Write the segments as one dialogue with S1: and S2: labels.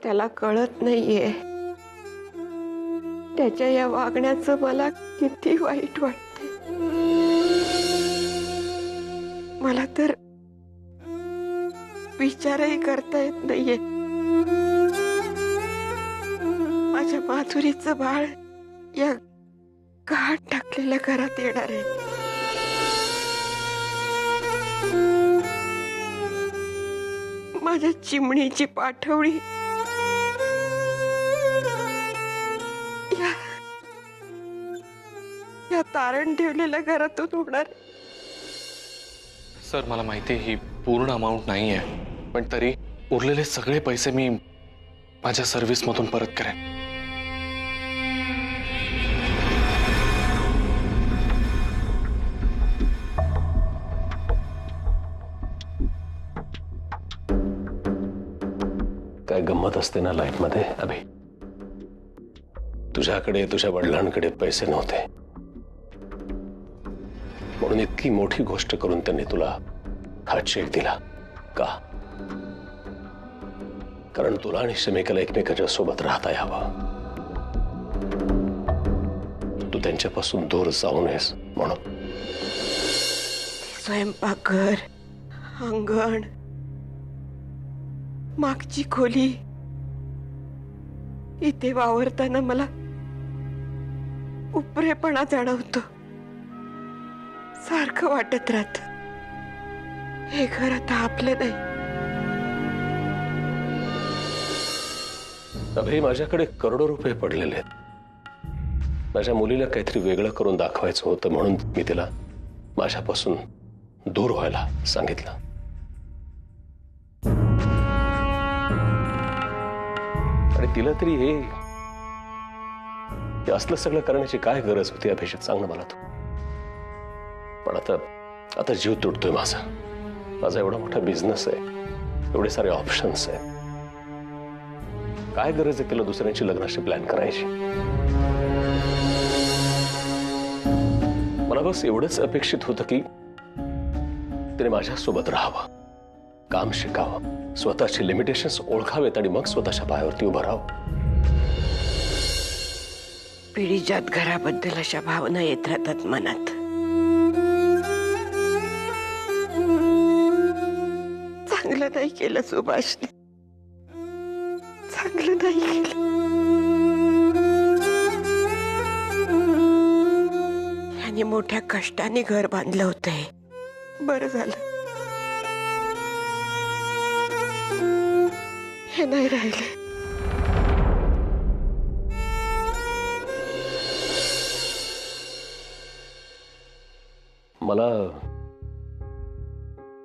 S1: त्याला कळत नाहीये त्याच्या या वागण्याचं मला किती वाईट वाटते। मला तर विचारही करता येत नाहीये माझ्या माधुरीचं बाळ या घाट टाकलेल्या घरात येणार आहे। माझ्या चिमणीची पाठवणी या तारण ठेवलेल्या घरातून होणार।
S2: सर मला माहिती ही पूर्ण अमाउंट नाही आहे, पण तरी उरलेले सगळे पैसे मी माझ्या सर्व्हिस मधून परत करेन।
S3: काय गंमत असते ना लाईफ मध्ये अभि, तुझ्याकडे तुझ्या वडिलांकडे पैसे नव्हते म्हणून इतकी मोठी गोष्ट करून त्यांनी तुला हा चेक दिला का? कारण तुला आणि शमिकाला एकमेकाच्या सोबत राहता यावं, तू त्यांच्यापासून दूर जाऊ नयेस म्हणून।
S1: स्वयंपाकघर, अंगण, मागची खोली, इथे वावरताना मला उपरेपणा जाणवतो। सारखं वाटत राहत हे घर आता आपलं नाही।
S3: अभि माझ्याकडे करोडो रुपये पडलेले आहेत। माझ्या मुलीला काहीतरी वेगळं करून दाखवायचं होतं म्हणून मी तिला माझ्यापासून दूर व्हायला सांगितलं। आणि तिला तरी हे असलं सगळं करण्याची काय गरज होती अभिषेक, सांग ना मला तू। पण आता जीव तुटतोय माझा। माझा एवढा मोठा बिझनेस आहे, एवढे सारे ऑप्शन्स आहेत, काय गरज आहे तिला दुसऱ्यांची लग्नाची प्लॅन करायची? मला बस एवढंच अपेक्षित होतं की तिने माझ्यासोबत राहावं, काम शिकावं, स्वतःची लिमिटेशन्स ओळखावेत आणि मग स्वतःच्या पायावरती उभं राहावं।
S1: पिढीजात घराबद्दल अशा भावना येत राहतात मनात। चांगलं नाही केलं सुभाषने, चांगलं नाही केलं। याने मोठ्या कष्टाने घर बांधलं होतं, बरं झालं हे नाही राहिले।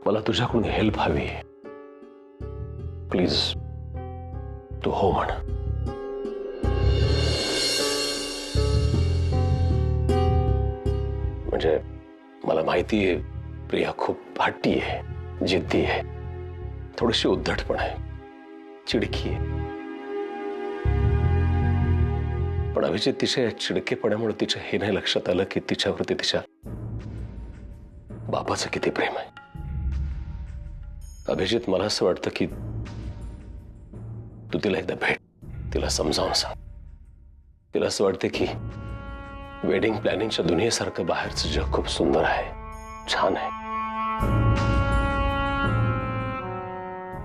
S3: मला तुझ्याकडून हेल्प हवी, प्लीज तू हो म्हण। म्हणजे मला माहिती आहे प्रिया खूप हट्टी आहे, जिद्दी आहे, थोडीशी उद्धट पण आहे, चिडकी आहे। पण अभिजित तिच्या चिडकेपणामुळे तिच्या हे नाही लक्षात आलं की तिच्यावरती तिच्या बापाचं किती प्रेम आहे। अभिजित मला असं वाटतं की तू तिला एकदा भेट, तिला समजावून सांग। तिला असं वाटतं की वेडिंग प्लॅनिंगच्या दुनियेसारखं बाहेरचं जग खूप सुंदर आहे, छान आहे,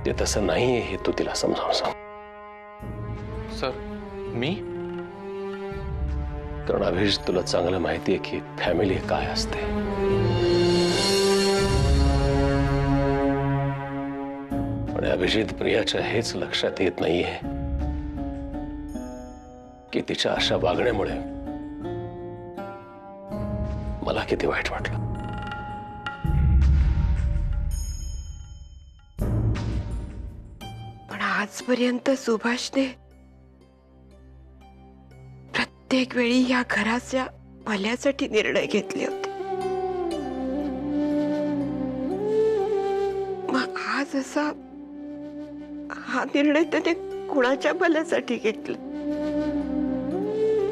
S3: ते तसं नाहीये हे तू तिला समजावून सांग।
S2: सर मी
S3: कारण अभिजित तुला चांगलं माहिती आहे की फॅमिली काय असते। आणि अभिजित प्रियाच्या हेच लक्षात येत नाहीये की तिच्या अशा वागण्यामुळे मला किती वाईट वाटलं।
S1: पण आजपर्यंत सुभाषने प्रत्येक वेळी या घराच्या भल्यासाठी निर्णय घेतले होते, मग आज असा हा निर्णय त्याने कुणाच्या भल्यासाठी घेतला?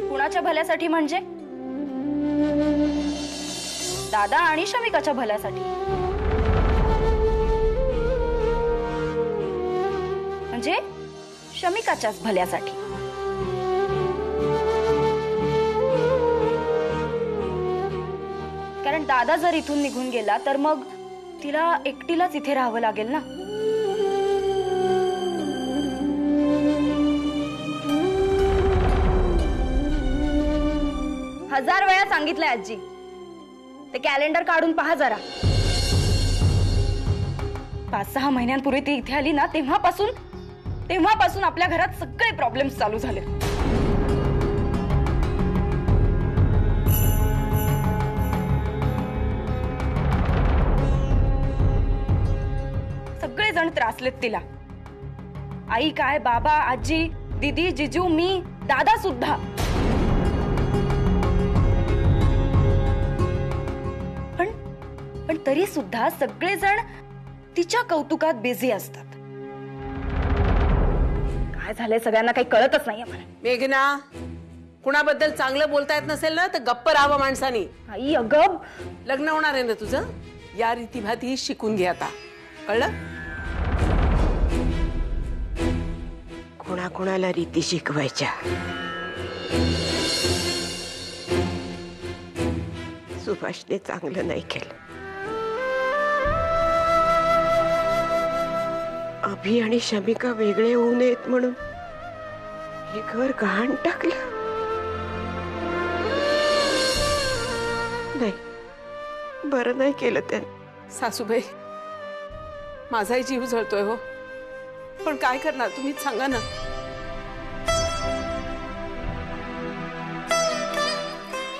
S4: कुणाच्या भल्यासाठी म्हणजे दादा आणि शमिकाच्या भल्यासाठी। म्हणजे शमिकाच्याच भल्यासाठी. कारण दादा जर इथून निघून गेला तर मग तिला एकटीलाच इथे राहावं लागेल ना. हजार वेळा सांगितलंय आजी, ते कॅलेंडर काढून पहा जरा. 5-6 महिन्यांपूर्वी ती इथे आली ना, तेव्हापासून आपल्या घरात सगळे प्रॉब्लेम्स चालू झाले. सगळेजण त्रासलेत तिला. आई काय, बाबा, आजी, दीदी, जिजू, मी, दादा सुद्धा. पण तरी सुद्धा सगळेजण तिच्या कौतुकात बिझी असतात. काय झालंय सगळ्यांना काही कळतच नाहीये मला.
S5: मेघना, कुणाबद्दल चांगलं बोलता येत नसेल ना तर गप्प राहावं माणसानी.
S4: आई अगं,
S5: लग्न होणार आहे ना तुझं, या रीतीभाती शिकून घे आता, कळलं?
S1: कोणाकोणाला रीती शिकवायच्या. सुभाषने चांगलं नाही केलं. अभि आणि शमिका वेगळे होऊ नयेत म्हणून हे घर गहाण टाकलं. नाही, बरं नाही केलं त्याने.
S5: सासूबाई, माझाही जीव जळतोय हो, पण काय करणार तुम्हीच सांगा ना.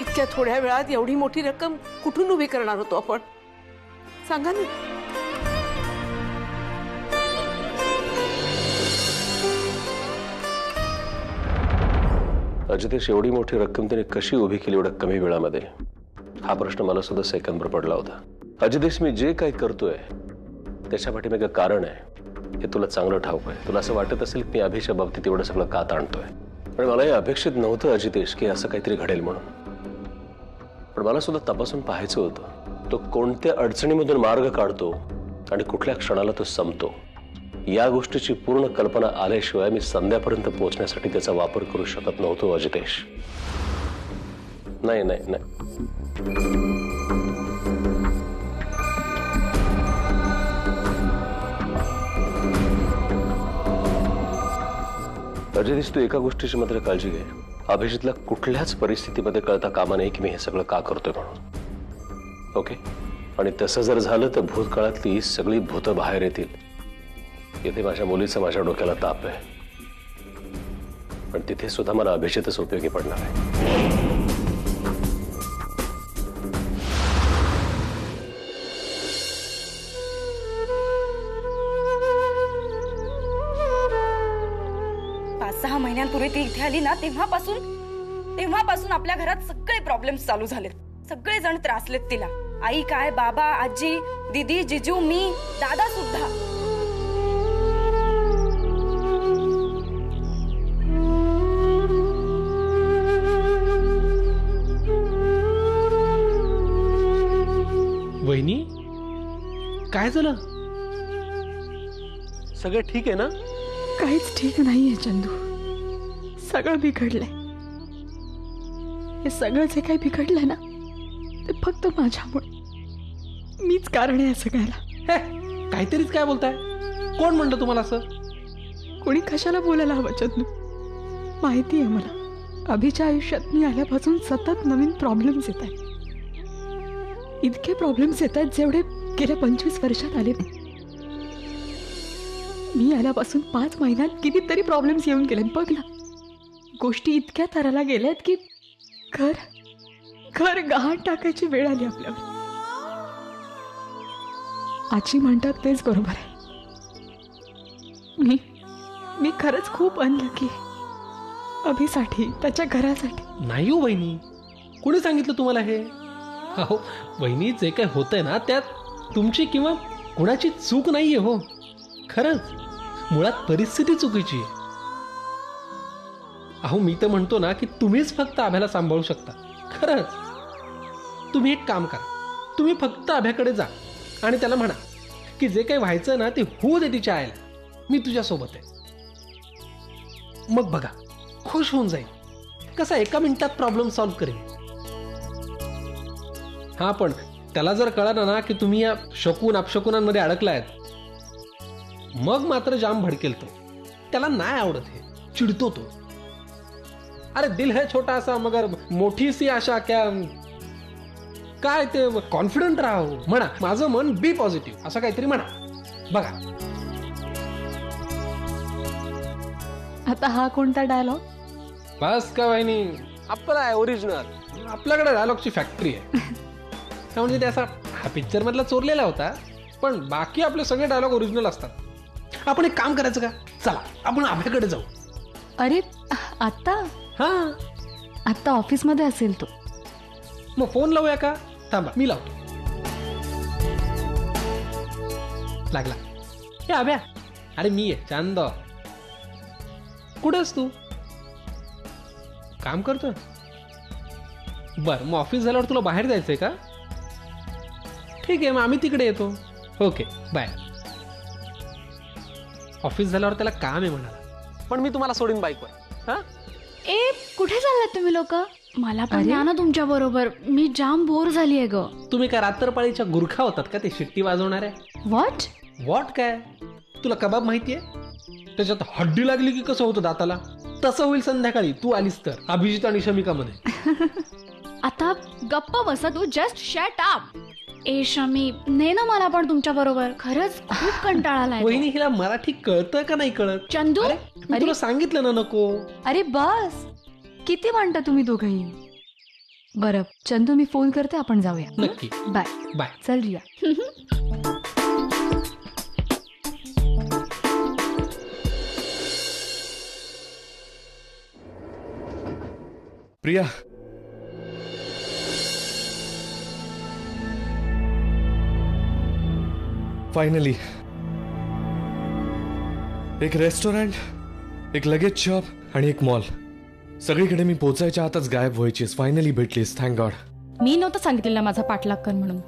S5: इतक्या थोड्या वेळात एवढी मोठी रक्कम कुठून उभी करणार होतो आपण, सांगा ना.
S3: अजितेश, एवढी मोठी रक्कम त्याने कशी उभी केली एवढ्या कमी वेळामध्ये, हा प्रश्न मला सुद्धा सेकंदभर पडला होता. अजितेश, मी जे काही करतोय त्याच्या पाठीमागे कारण आहे हे तुला चांगलं ठाऊक आहे. तुला असं वाटत असेल की मी अभिच्या बाबतीत एवढं सगळं का ताणतोय, पण मला हे अपेक्षित नव्हतं अजितेश की असं काहीतरी घडेल म्हणून. पण मला सुद्धा तपासून पाहायचं होतं तो कोणत्या अडचणीमधून मार्ग काढतो आणि कुठल्या क्षणाला तो संपतो. या गोष्टीची पूर्ण कल्पना आल्याशिवाय मी संध्यापर्यंत पोहोचण्यासाठी त्याचा वापर करू शकत नव्हतो अजितेश. नाही नाही नाही, अजितेश, तू एका गोष्टीची मात्र काळजी घे. अभिजितला कुठल्याच परिस्थितीमध्ये कळता कामा नये की मी हे सगळं का करतोय म्हणून. ओके? आणि तसं जर झालं तर भूतकाळातली सगळी भूतं बाहेर येतील. येथे माझ्या मुलीचा माझ्या डोक्याला ताप आहे, पण तिथे सुद्धा मला अभिजितच उपयोगी पडणार आहे.
S4: पाच 6 महिन्यांपूर्वी ती इथे आली ना, तेव्हापासून आपल्या घरात सगळे प्रॉब्लेम्स चालू झालेत. सगळेजण त्रासलेत तिला. आई काय, बाबा, आजी, दीदी, जिजू, मी, दादा सुद्धा.
S6: वहिनी, काय झालं? सगळं ठीक आहे ना?
S7: काहीच ठीक नाहीये चंदू. सगळं बिघडलंय. हे सगळं जे काही बिघडलंय ना ते फक्त माझ्यामुळे. मीच कारण आहे सगळ्याला.
S6: काहीतरीच काय बोलताय? कोण म्हणलं तुम्हाला असं?
S7: कोणी कशाला बोलायला हवं चंदू? माहिती आहे मला, अभिच्या आयुष्यात मी आल्यापासून सतत नवीन प्रॉब्लेम्स येत आहेत. इतके प्रॉब्लेम्स येत आहेत जेवढे गेल्या 25 वर्षात आले. मी आल्यापासून 5 महिन्यात कितीतरी प्रॉब्लेम्स येऊन गेले. बघ ना, गोष्टी इतक्या तराला गेल्यात की घर गहाण टाकायची वेळ आली आपल्यावर. आजी म्हणतात तेच बरोबर आहे. मी खरंच खूप अनलकी अभिसाठी, त्याच्या घरासाठी.
S6: नाही हो वहिनी, कोणी सांगितलं तुम्हाला हे? हो वहिनी, जे काही होतंय ना त्यात तुमची किंवा कुणाची चूक नाहीये हो. खरंच मुळात परिस्थिती चुकीची आहे. अहो, मी तर म्हणतो ना की तुम्हीच फक्त अभ्याला सांभाळू शकता. खरंच तुम्ही एक काम करा, तुम्ही फक्त अभ्याकडे जा आणि त्याला म्हणा की जे काही व्हायचं ना ते होऊ दे तिच्या आईला, मी तुझ्यासोबत आहे. मग बघा, खुश होऊन जाईल. कसा 1 मिनिटात प्रॉब्लेम सॉल्व्ह करेल. हा, पण त्याला जर कळलं ना की तुम्ही या शकून अपशकुनांमध्ये अडकलायत, मग मात्र जाम भडकेल तो. त्याला नाही आवडत हे, चिडतो तो. अरे दिल है छोटा सा मगर मोठी सी आशा क्या, काय ते कॉन्फिडंट राहू म्हणा, माझं मन बी पॉझिटिव्ह असं काहीतरी म्हणा. बघा,
S7: आता हा कोणता डायलॉग?
S6: बस का वहिनी, आपला आहे ओरिजिनल. आपल्याकडे डायलॉगची फॅक्टरी आहे. म्हणजे ते असा हा पिक्चर मधला चोरलेला होता, पण बाकी आपले सगळे डायलॉग ओरिजिनल असतात. आपण एक काम करायचं का, चला आपण अभ्याकडे जाऊ.
S7: अरे आता
S6: हा,
S7: आता ऑफिसमध्ये असेल तो.
S6: मग फोन लावूया का? थांबा, मी लावतो. लागला. हे अभ्या, अरे मी आहे चांद. कुठेस तू? काम करतोय? बर, मग ऑफिस झाल्यावर तुला बाहेर जायचंय का? ठीक आहे, मग आम्ही तिकडे येतो. Okay, bye. ऑफिस झाल्यावर त्याला काम आहे म्हणाला, पण मी तुम्हाला सोडीन बाईकवर. हा,
S8: ए कुठे चाललात तुम्ही लोक? मला पण न्या ना तुमच्या बरोबर, मी जाम बोर झालीये ग.
S6: तुम्ही काय रात्रपाळीच्या गुरखा होतात का ते शिट्टी वाजवणाऱ्या?
S8: व्हॉट
S6: काय तुला कबाब माहितीये? त्याच्यात हड्डी लागली की कसं होतं दाताला, तसं होईल संध्याकाळी तू आलीस तर अभिजित आणि शमिका मध्ये.
S8: आता गप्प बसा तू, जस्ट शट अप. ए शमी, ने ना मला पण तुमच्या बरोबर, खरंच खूप कंटाळा आलाय.
S6: वहिनी, हिला मराठी कळतं का नाही कळत?
S8: चंदू,
S6: मी तुला सांगितलं ना नको.
S7: अरे बस, किती म्हणता तुम्ही दोघंही. बरं चंदू, मी फोन करते, आपण जाऊया.
S6: नक्की.
S7: Bye
S6: bye.
S7: चल रिया.
S2: प्रिया, फायनली एक रेस्टॉरंट, एक लगेज शॉप आणि एक मॉल. सगळीकडे मी पोचायच्या आताच गायब व्हायचीस. फायनली भेटलीस, थँक गॉड.
S9: मी नव्हतं सांगितलेलं माझा पाठलाग कर म्हणून.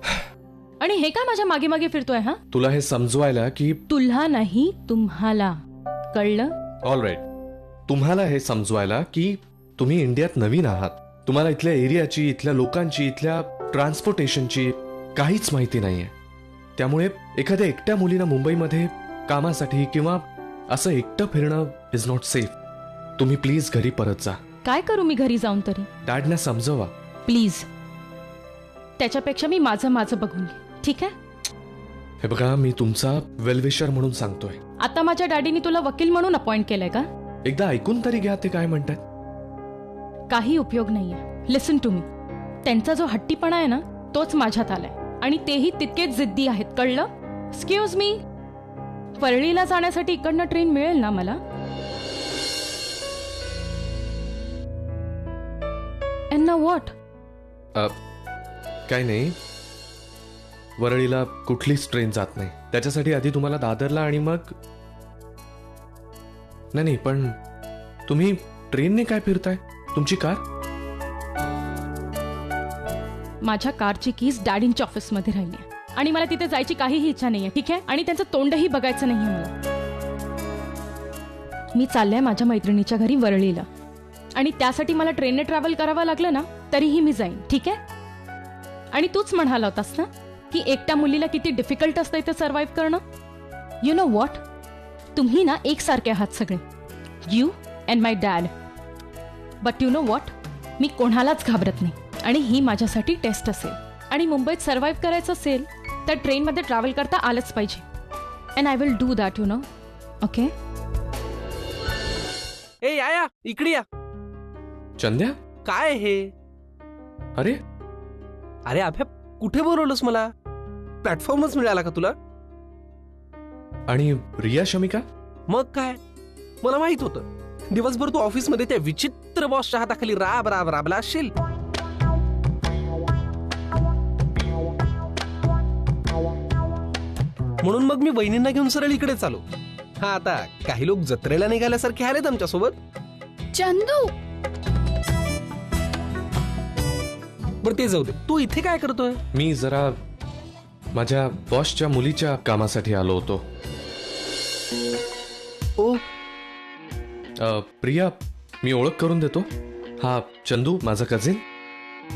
S9: आणि हे काय माझ्या मागे मागे फिरतोय? हा,
S2: तुला हे समजवायला की
S9: तुला नाही, तुम्हाला. कळलं?
S2: All right. तुम्हाला हे समजवायला की तुम्ही इंडियात नवीन आहात. तुम्हाला इथल्या एरियाची, इथल्या लोकांची, इथल्या ट्रान्सपोर्टेशनची काहीच माहिती नाहीये. त्यामुळे एखाद्या एकट्या मुलीनं मुंबईमध्ये कामासाठी किंवा असं एकटं फिरणं इज नॉट सेफ. तुम्ही प्लीज घरी परत जा.
S9: काय करू मी घरी जाऊन तरी?
S2: डॅडना समजवा
S9: प्लीज. त्याच्यापेक्षा मी माझं बघून घे, ठीक आहे?
S2: हे बघा, मी तुमचा वेलविशर म्हणून सांगतोय.
S9: आता माझ्या डॅडीने तुला वकील म्हणून अपॉइंट केलंय का?
S2: एकदा ऐकून तरी घ्या ते काय म्हणतात.
S9: काही उपयोग नाहीये. लिसन टू मी. त्यांचा जो हट्टीपणा आहे ना, तोच माझ्यात आलाय, आणि तेही तितकेच जिद्दी आहेत. कळलं? एक्सक्यूज मी, परळीला जाण्यासाठी इकडनं ट्रेन मिळेल ना मला? And now what?
S2: काय नाही, वरळीला कुठलीच ट्रेन जात नाही. त्याच्यासाठी आधी तुम्हाला दादरला आणि मग नाही, पण तुम्ही ट्रेनने काय फिरताय? तुमची कार?
S9: माझ्या कारची कीज डॅडींच्या ऑफिसमध्ये राहिली आहे, आणि मला तिथे जायची काहीही इच्छा नाहीये, ठीक आहे? आणि त्यांचं तोंडही बघायचं नाहीये मला. मी चाललंय माझ्या मैत्रिणीच्या घरी वरळीला, आणि त्यासाठी मला ट्रेनने ट्रॅव्हल करावं लागलं ना तरीही मी जाईन, ठीक आहे? आणि तूच म्हणाला होतास ना की एकट्या मुलीला किती डिफिकल्ट असतं इथे सर्व्हाइव्ह करणं. यु नो व्हॉट, तुम्ही ना एकसारखे आहात सगळे, you and my dad. But you know what, मी कोणालाच घाबरत नाही, आणि ही माझ्यासाठी टेस्ट असेल. आणि मुंबईत सर्व्हाइव्ह करायचं असेल तर ट्रेनमध्ये ट्रॅव्हल करता आलंच पाहिजे. And I will do that, you know. Okay?
S10: ए या इकडे या.
S2: चंद्या,
S10: काय हे?
S2: अरे
S10: अरे अभ्या, कुठे बोलवलंस मला? प्लॅटफॉर्मच मिळाला का तुला?
S2: आणि रिया, शमिका?
S10: मग काय, मला माहित होतं दिवसभर तू ऑफिसमध्ये त्या विचित्र बॉसच्या हाताखाली राब राब राबला असशील. म्हणून मग मी वहिनींना घेऊन सरळ इकडे चालू. हा, आता काही लोक जत्रेला निघाल्यासारखे आलेत आमच्यासोबत.
S8: चंदू,
S10: बरं ते जाऊ दे, तू इथे काय करतोय?
S2: मी जरा माझ्या बॉसच्या मुलीच्या कामासाठी आलो होतो.
S10: ओ,
S2: प्रिया, मी ओळख करून देतो. हा चंदू, माझा कझिन.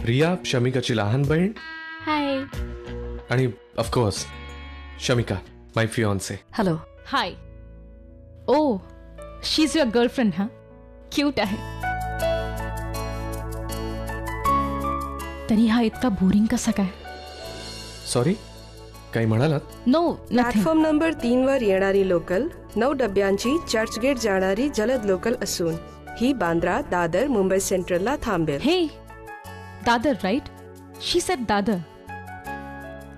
S2: प्रिया शमिकाची लहान बहीण.
S8: हाय.
S2: आणि of course Shamika, my fiancée.
S8: Hello.
S9: Hi. Oh, she is your girlfriend. हा, क्यूट आहे. तरी हा इतका बोरिंग कसा काय?
S2: सॉरी, काही म्हणालात?
S9: नो,
S1: प्लॅटफॉर्म नंबर 3 वर येणारी लोकल 9 डब्यांची चर्चगेट जाणारी जलद लोकल असून ही बांद्रा, दादर, मुंबई सेंट्रलला थांबेल.
S9: हे, Dadar right? She said Dadar.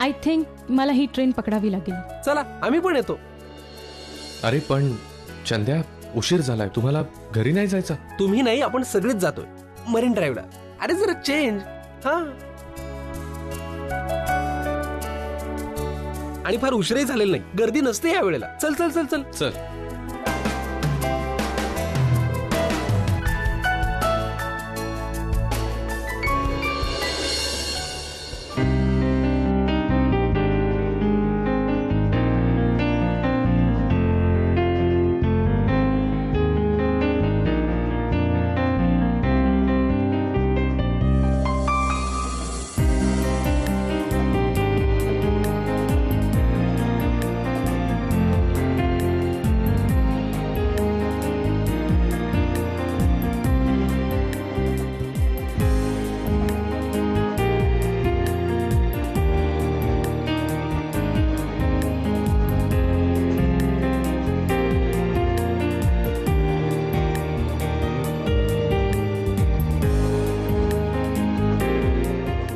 S9: I think मला ही ट्रेन पकडावी लागेल.
S10: चला आम्ही पण येतो.
S2: अरे पण चंद्या, उशीर झालाय. तुम्हाला घरी नाही जायचं?
S10: तुम्ही नाही, आपण सगळेच जातोय मरीन ड्राईव्हला. अरे जरा चेंज. हा, आणि फार उशीरही झालेला नाही. गर्दी नसते या वेळेला. चल चल चल चल
S2: चल.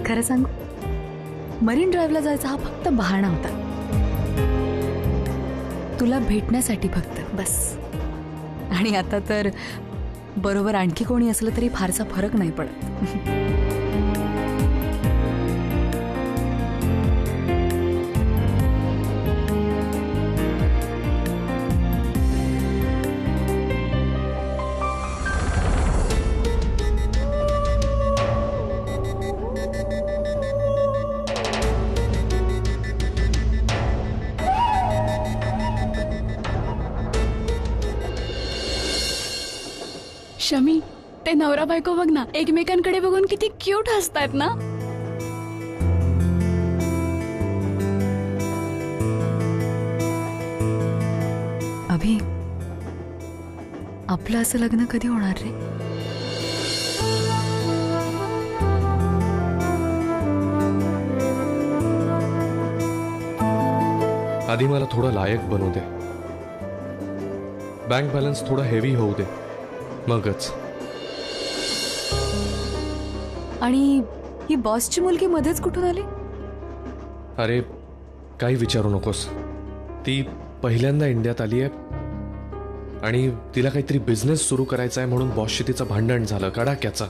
S8: खरं सांगू, मरीन ड्राईव्हला जायचा हा फक्त बहाणा होता. तुला भेटण्यासाठी फक्त, बस. आणि आता तर बरोबर आणखी कोणी असलं तरी फारसा फरक नाही पडत. शमी, ते नवरा बायको बघ ना, एकमेकांकडे बघून किती क्यूट हसतायत ना. अभि, आपलं असं लग्न कधी होणार रे?
S2: आधी मला थोडं लायक बनवू दे. बँक बॅलन्स थोडा हेवी होऊ दे, मगच.
S8: आणि ही बॉसची मुलगी मध्येच कुठून आली?
S2: अरे काही विचारू नकोस. ती पहिल्यांदा इंडियात आली आहे आणि तिला काहीतरी बिझनेस सुरू करायचा आहे म्हणून बॉसशी तिचं भांडण झालं कडाक्याचा.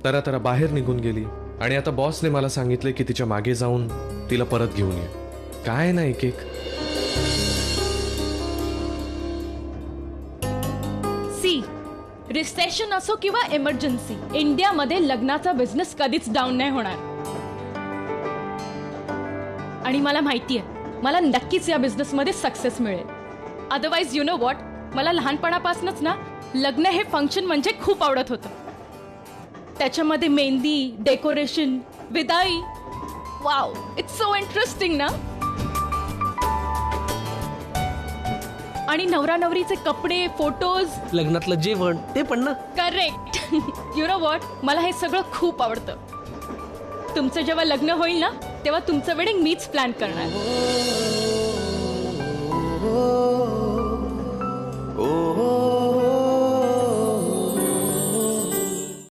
S2: तर बाहेर निघून गेली आणि आता बॉसने मला सांगितलं की तिच्या मागे जाऊन तिला परत घेऊन ये. काय ना एक एक.
S9: सी, रिसेशन असो किंवा इमर्जन्सी, इंडियामध्ये लग्नाचा बिझनेस कधीच डाऊन नाही होणार. आणि मला माहिती आहे, मला नक्कीच या बिझनेसमध्ये सक्सेस मिळेल. अदरवाइज यू नो व्हॉट, मला लहानपणापासूनच ना लग्न हे फंक्शन म्हणजे खूप आवडत होतं. त्याच्यामध्ये मेहंदी, डेकोरेशन, विदाई. वाव, इट्स सो इंटरेस्टिंग ना. आणि नवरा नवरीचे कपडे, फोटोज,
S10: लग्नातलं जेवण, ते पण ना.
S9: करेक्ट. यू नो व्हॉट, मला हे सगळं खूप आवडतं. तुमचं जेव्हा लग्न होईल ना, तेव्हा तुमचं वेडिंग मीच प्लॅन करणार.